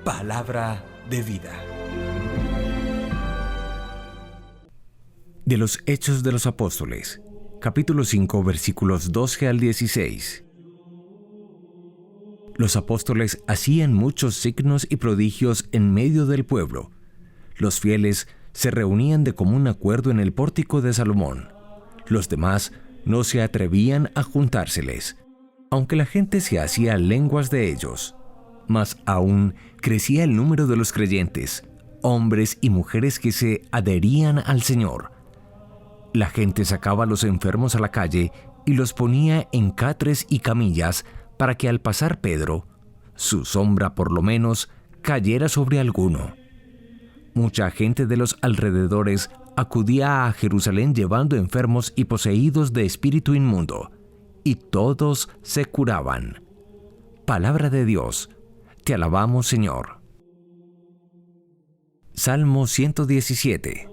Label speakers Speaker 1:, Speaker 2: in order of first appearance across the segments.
Speaker 1: Palabra de vida. De los Hechos de los Apóstoles, capítulo 5, versículos 12 al 16. Los apóstoles hacían muchos signos y prodigios en medio del pueblo. Los fieles se reunían de común acuerdo en el pórtico de Salomón. Los demás no se atrevían a juntárseles, aunque la gente se hacía lenguas de ellos. Mas aún crecía el número de los creyentes, hombres y mujeres que se adherían al Señor. La gente sacaba a los enfermos a la calle y los ponía en catres y camillas para que al pasar Pedro, su sombra por lo menos, cayera sobre alguno. Mucha gente de los alrededores acudía a Jerusalén llevando enfermos y poseídos de espíritu inmundo, y todos se curaban. Palabra de Dios, te alabamos, Señor. Salmo 117,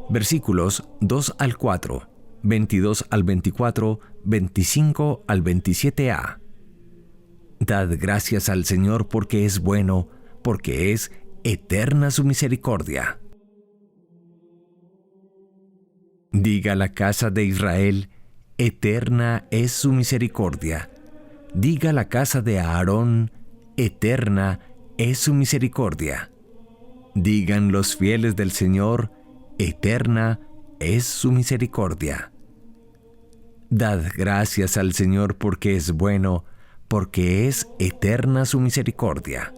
Speaker 1: versículos 2 al 4, 22 al 24, 25 al 27a. Dad gracias al Señor porque es bueno, porque es eterna su misericordia. Diga la casa de Israel, eterna es su misericordia. Diga la casa de Aarón, eterna es su misericordia. Digan los fieles del Señor, eterna es su misericordia. Dad gracias al Señor porque es bueno, porque es eterna su misericordia.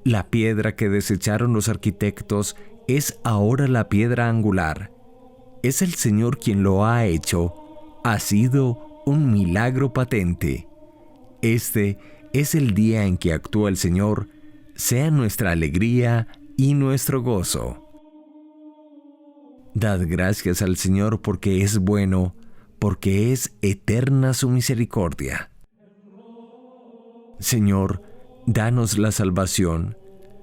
Speaker 1: La piedra que desecharon los arquitectos es ahora la piedra angular. Es el Señor quien lo ha hecho. Ha sido un milagro patente. Este es el día en que actúa el Señor. Sea nuestra alegría y nuestro gozo. Dad gracias al Señor porque es bueno, porque es eterna su misericordia. Señor, danos la salvación.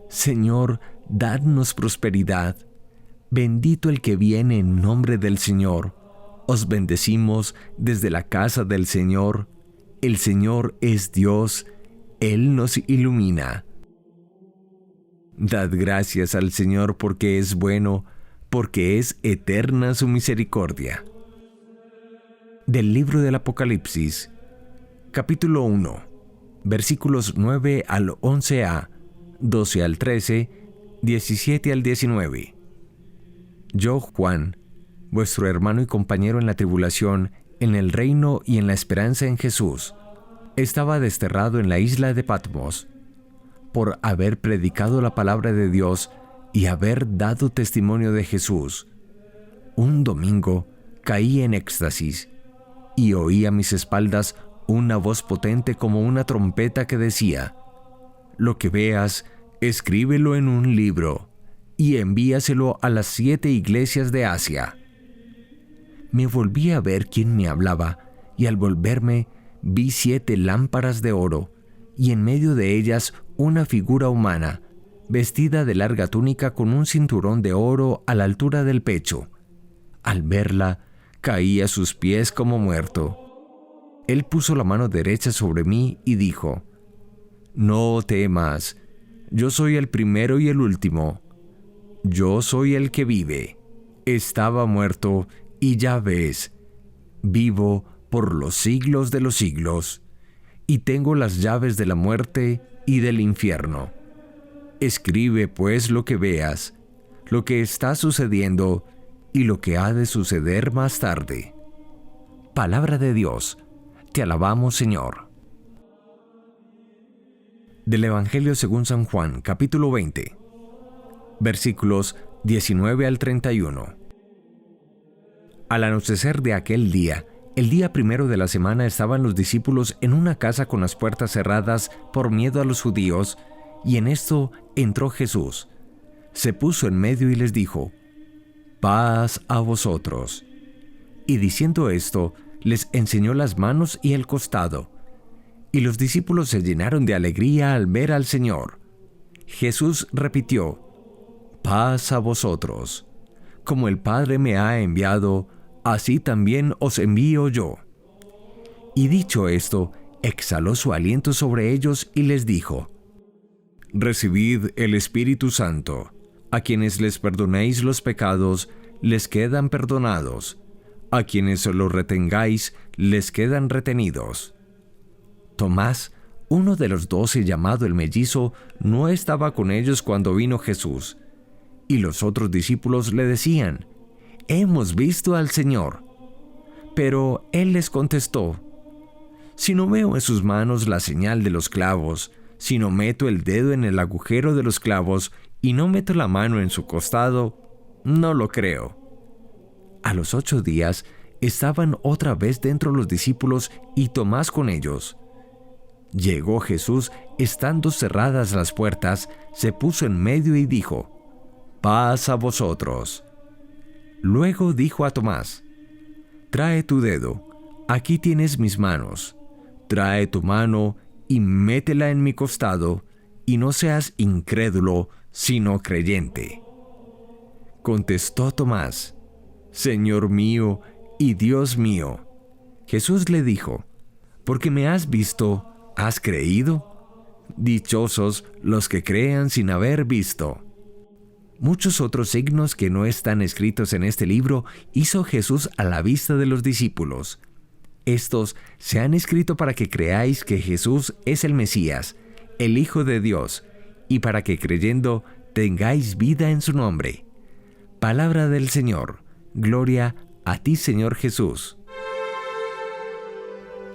Speaker 1: Señor, dadnos prosperidad. Bendito el que viene en nombre del Señor. Os bendecimos desde la casa del Señor. El Señor es Dios. Él nos ilumina. Dad gracias al Señor porque es bueno, porque es eterna su misericordia. Del libro del Apocalipsis, capítulo 1. Versículos 9 al 11a, 12 al 13, 17 al 19. Yo, Juan, vuestro hermano y compañero en la tribulación, en el reino y en la esperanza en Jesús, estaba desterrado en la isla de Patmos, por haber predicado la palabra de Dios y haber dado testimonio de Jesús. Un domingo caí en éxtasis y oí a mis espaldas una voz potente como una trompeta que decía: lo que veas, escríbelo en un libro y envíaselo a las 7 iglesias de Asia. Me volví a ver quién me hablaba, y al volverme vi 7 lámparas de oro, y en medio de ellas una figura humana, vestida de larga túnica con un cinturón de oro a la altura del pecho. Al verla, caí a sus pies como muerto. Él puso la mano derecha sobre mí y dijo: no temas, yo soy el primero y el último. Yo soy el que vive. Estaba muerto y ya ves, vivo por los siglos de los siglos, y tengo las llaves de la muerte y del infierno. Escribe pues lo que veas, lo que está sucediendo y lo que ha de suceder más tarde. Palabra de Dios. Te alabamos, Señor. Del Evangelio según San Juan, capítulo 20, versículos 19 al 31. Al anochecer de aquel día, el día primero de la semana, estaban los discípulos en una casa con las puertas cerradas por miedo a los judíos, y en esto entró Jesús. Se puso en medio y les dijo: paz a vosotros. Y diciendo esto, les enseñó las manos y el costado. Y los discípulos se llenaron de alegría al ver al Señor. Jesús repitió: paz a vosotros. Como el Padre me ha enviado, así también os envío yo. Y dicho esto, exhaló su aliento sobre ellos y les dijo: recibid el Espíritu Santo. A quienes les perdonéis los pecados, les quedan perdonados. A quienes los retengáis, les quedan retenidos. Tomás, uno de los 12 llamado el mellizo, no estaba con ellos cuando vino Jesús. Y los otros discípulos le decían: «Hemos visto al Señor». Pero él les contestó: «Si no veo en sus manos la señal de los clavos, si no meto el dedo en el agujero de los clavos y no meto la mano en su costado, no lo creo». A los 8 días estaban otra vez dentro los discípulos y Tomás con ellos. Llegó Jesús, estando cerradas las puertas, se puso en medio y dijo: «Paz a vosotros». Luego dijo a Tomás: «Trae tu dedo, aquí tienes mis manos. Trae tu mano y métela en mi costado, y no seas incrédulo, sino creyente». Contestó Tomás: «Señor mío y Dios mío». Jesús le dijo: «Porque me has visto, ¿has creído? Dichosos los que crean sin haber visto». Muchos otros signos que no están escritos en este libro hizo Jesús a la vista de los discípulos. Estos se han escrito para que creáis que Jesús es el Mesías, el Hijo de Dios, y para que creyendo tengáis vida en su nombre. Palabra del Señor. Gloria a ti, Señor Jesús.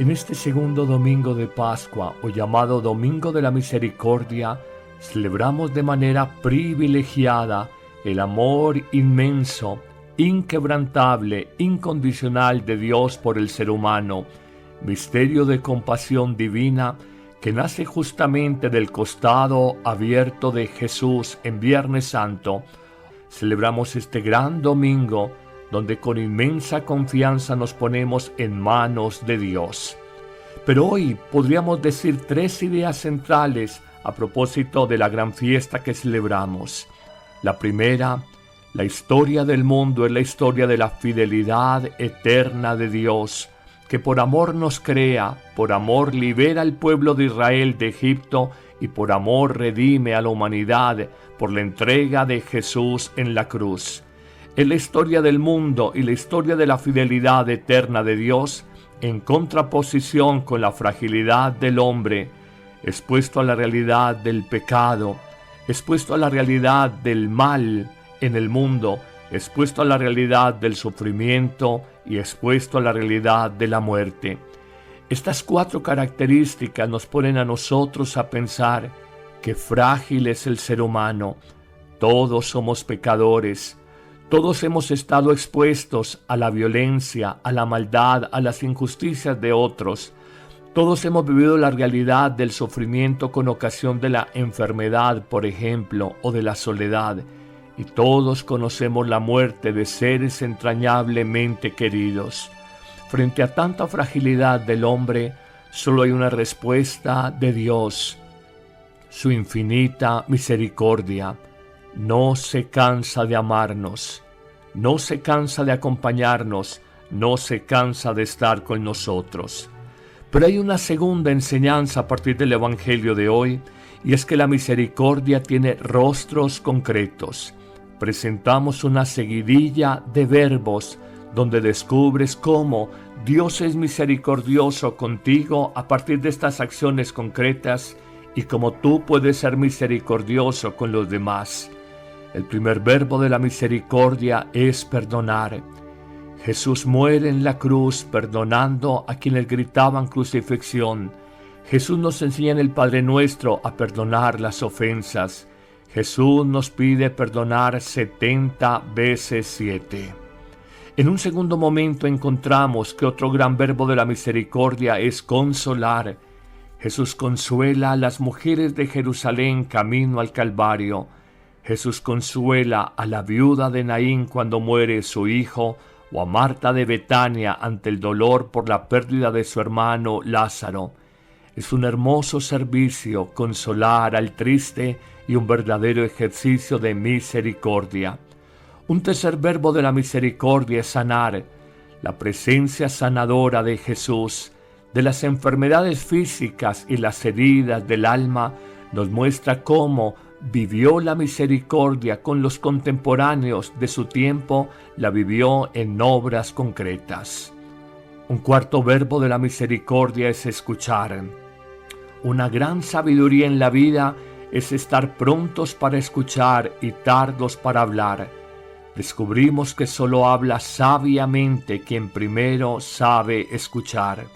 Speaker 2: En este segundo domingo de Pascua, o llamado Domingo de la Misericordia, celebramos de manera privilegiada el amor inmenso, inquebrantable, incondicional de Dios por el ser humano, misterio de compasión divina que nace justamente del costado abierto de Jesús en Viernes Santo. Celebramos este gran domingo donde con inmensa confianza nos ponemos en manos de Dios. Pero hoy podríamos decir 3 ideas centrales a propósito de la gran fiesta que celebramos. La primera: la historia del mundo es la historia de la fidelidad eterna de Dios, que por amor nos crea, por amor libera al pueblo de Israel de Egipto y por amor redime a la humanidad por la entrega de Jesús en la cruz. Es la historia del mundo y la historia de la fidelidad eterna de Dios en contraposición con la fragilidad del hombre, expuesto a la realidad del pecado, expuesto a la realidad del mal en el mundo, expuesto a la realidad del sufrimiento y expuesto a la realidad de la muerte. Estas 4 características nos ponen a nosotros a pensar que frágil es el ser humano. Todos somos pecadores. Todos hemos estado expuestos a la violencia, a la maldad, a las injusticias de otros. Todos hemos vivido la realidad del sufrimiento con ocasión de la enfermedad, por ejemplo, o de la soledad. Y todos conocemos la muerte de seres entrañablemente queridos. Frente a tanta fragilidad del hombre, solo hay una respuesta de Dios: su infinita misericordia. No se cansa de amarnos, no se cansa de acompañarnos, no se cansa de estar con nosotros. Pero hay una segunda enseñanza a partir del Evangelio de hoy, y es que la misericordia tiene rostros concretos. Presentamos una seguidilla de verbos donde descubres cómo Dios es misericordioso contigo a partir de estas acciones concretas y cómo tú puedes ser misericordioso con los demás. El primer verbo de la misericordia es perdonar. Jesús muere en la cruz perdonando a quienes gritaban crucifixión. Jesús nos enseña en el Padre Nuestro a perdonar las ofensas. Jesús nos pide perdonar 70 veces 7. En un segundo momento encontramos que otro gran verbo de la misericordia es consolar. Jesús consuela a las mujeres de Jerusalén camino al Calvario. Jesús consuela a la viuda de Naín cuando muere su hijo, o a Marta de Betania ante el dolor por la pérdida de su hermano Lázaro. Es un hermoso servicio consolar al triste y un verdadero ejercicio de misericordia. Un tercer verbo de la misericordia es sanar. La presencia sanadora de Jesús, de las enfermedades físicas y las heridas del alma, nos muestra cómo vivió la misericordia con los contemporáneos de su tiempo, la vivió en obras concretas. Un cuarto verbo de la misericordia es escuchar. Una gran sabiduría en la vida es estar prontos para escuchar y tardos para hablar. Descubrimos que solo habla sabiamente quien primero sabe escuchar.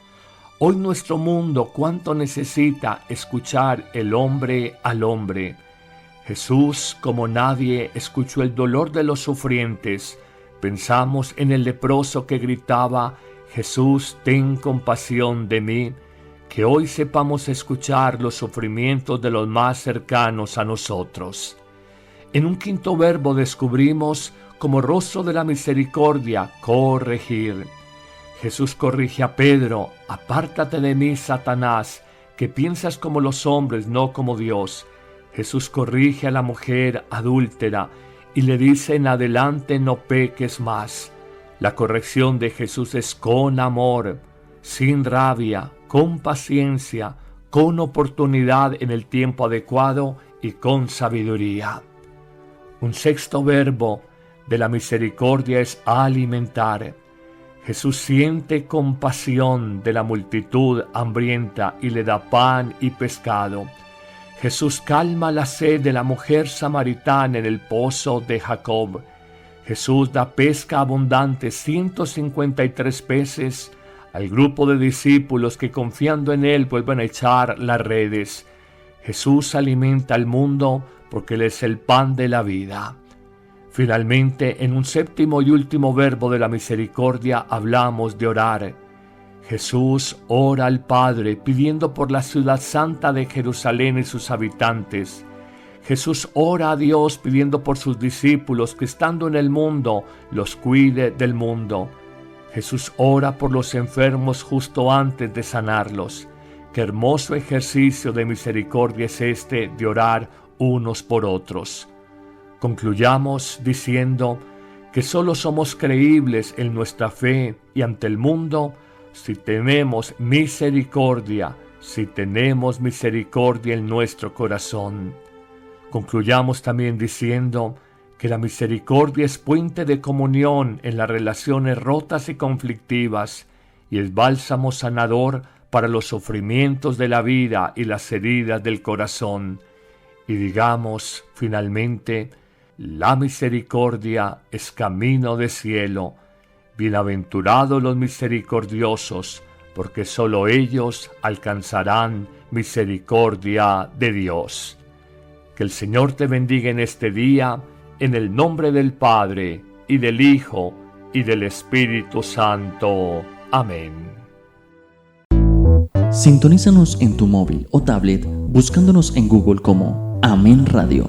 Speaker 2: Hoy nuestro mundo cuánto necesita escuchar el hombre al hombre. Jesús, como nadie, escuchó el dolor de los sufrientes. Pensamos en el leproso que gritaba: Jesús, ten compasión de mí. Que hoy sepamos escuchar los sufrimientos de los más cercanos a nosotros. En un quinto verbo descubrimos como rostro de la misericordia, corregir. Jesús corrige a Pedro: apártate de mí, Satanás, que piensas como los hombres, no como Dios. Jesús corrige a la mujer adúltera y le dice: en adelante no peques más. La corrección de Jesús es con amor, sin rabia, con paciencia, con oportunidad en el tiempo adecuado y con sabiduría. Un sexto verbo de la misericordia es alimentar. Jesús siente compasión de la multitud hambrienta y le da pan y pescado. Jesús calma la sed de la mujer samaritana en el pozo de Jacob. Jesús da pesca abundante, 153 peces, al grupo de discípulos que confiando en Él vuelven a echar las redes. Jesús alimenta al mundo porque Él es el pan de la vida. Finalmente, en un séptimo y último verbo de la misericordia hablamos de orar. Jesús ora al Padre pidiendo por la ciudad santa de Jerusalén y sus habitantes. Jesús ora a Dios pidiendo por sus discípulos que estando en el mundo los cuide del mundo. Jesús ora por los enfermos justo antes de sanarlos. Qué hermoso ejercicio de misericordia es este de orar unos por otros. Concluyamos diciendo que solo somos creíbles en nuestra fe y ante el mundo si tenemos misericordia en nuestro corazón. Concluyamos también diciendo que la misericordia es puente de comunión en las relaciones rotas y conflictivas y es bálsamo sanador para los sufrimientos de la vida y las heridas del corazón. Y digamos finalmente: la misericordia es camino de cielo. Bienaventurados los misericordiosos, porque sólo ellos alcanzarán misericordia de Dios. Que el Señor te bendiga en este día, en el nombre del Padre, y del Hijo, y del Espíritu Santo. Amén.
Speaker 3: Sintonízanos en tu móvil o tablet buscándonos en Google como Amén Radio.